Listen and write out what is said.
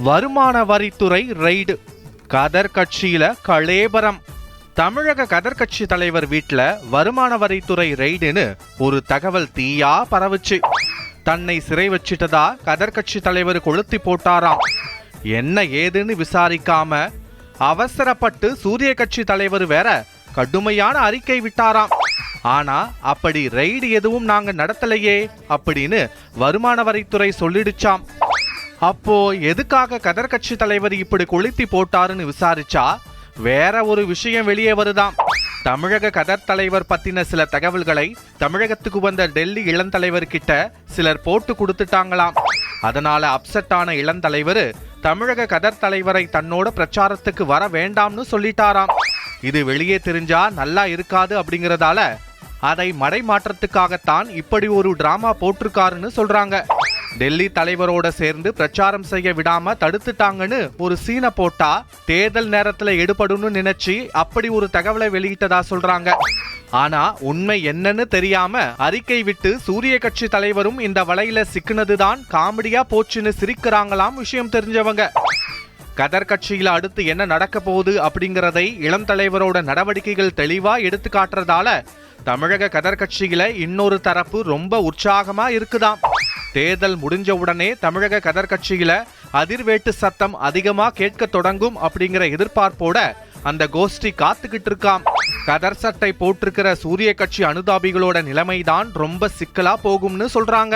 வருமான வரித்துறை ரெய்டு, கதர் கட்சியில கலேபரம். தமிழக கதர் கட்சி தலைவர் வீட்டுல வருமான வரித்துறை ரெய்டுன்னு ஒரு தகவல் தீயா பரவுச்சு. தன்னை சிறை வச்சிட்டதா கதர் கட்சி தலைவர் கொளுத்தி போட்டாராம். என்ன ஏதுன்னு விசாரிக்காம அவசரப்பட்டு சூரிய கட்சி தலைவர் வேற கடுமையான அறிக்கை விட்டாராம். ஆனா அப்படி ரெய்டு எதுவும் நாங்க நடத்தலையே அப்படின்னு வருமான வரித்துறை சொல்லிடுச்சாம். அப்போ எதுக்காக கதர் கட்சி தலைவர் இப்படி கொளுத்தி போட்டாருன்னு விசாரிச்சா வேற ஒரு விஷயம் வெளியே வருதாம். தமிழக கதர் தலைவர் பத்தின சில தகவல்களை தமிழகத்துக்கு வந்த டெல்லி இளந்தலைவர் கிட்ட சிலர் போட்டு கொடுத்துட்டாங்களாம். அதனால அப்செட் ஆன இளந்தலைவர் தமிழக கதர் தலைவரை தன்னோட பிரச்சாரத்துக்கு வர வேண்டாம்னு சொல்லிட்டாராம். இது வெளியே தெரிஞ்சா நல்லா இருக்காது அப்படிங்கறதால அதை மடைமாற்றத்துக்காகத்தான் இப்படி ஒரு டிராமா போட்டிருக்காருன்னு சொல்றாங்க. டெல்லி தலைவரோட சேர்ந்து பிரச்சாரம் செய்ய விடாம தடுத்துட்டாங்கன்னு ஒரு சீனை போட்டா தேர்தல் நேரத்துல எடுபடும்னு நினைச்சு அப்படி ஒரு தகவலை வெளியிட்டதா சொல்றாங்க. ஆனா உண்மை என்னன்னு தெரியாம அறிக்கை விட்டு சூரிய கட்சி தலைவரும் இந்த வலையில சிக்கினதுதான் காமெடியா போச்சுன்னு சிரிக்கிறாங்களாம் விஷயம் தெரிஞ்சவங்க. கதர் கட்சியில அடுத்து என்ன நடக்க போகுது அப்படிங்கறதை இளம் தலைவரோட நடவடிக்கைகள் தெளிவா எடுத்து காட்டுறதால தமிழக கதர் கட்சியில இன்னொரு தரப்பு ரொம்ப உற்சாகமா இருக்குதாம். தேர்தல் முடிஞ்ச உடனே தமிழக கதர் கட்சியில அதிர்வேட்டு சத்தம் அதிகமா கேட்க தொடங்கும் அப்படிங்கிற எதிர்பார்ப்போட அந்த கோஷ்டி காத்துக்கிட்டு இருக்காம். கதர் சட்டை போட்டிருக்கிற சூரிய கட்சி அனுதாபிகளோட நிலைமைதான் ரொம்ப சிக்கலா போகும்னு சொல்றாங்க.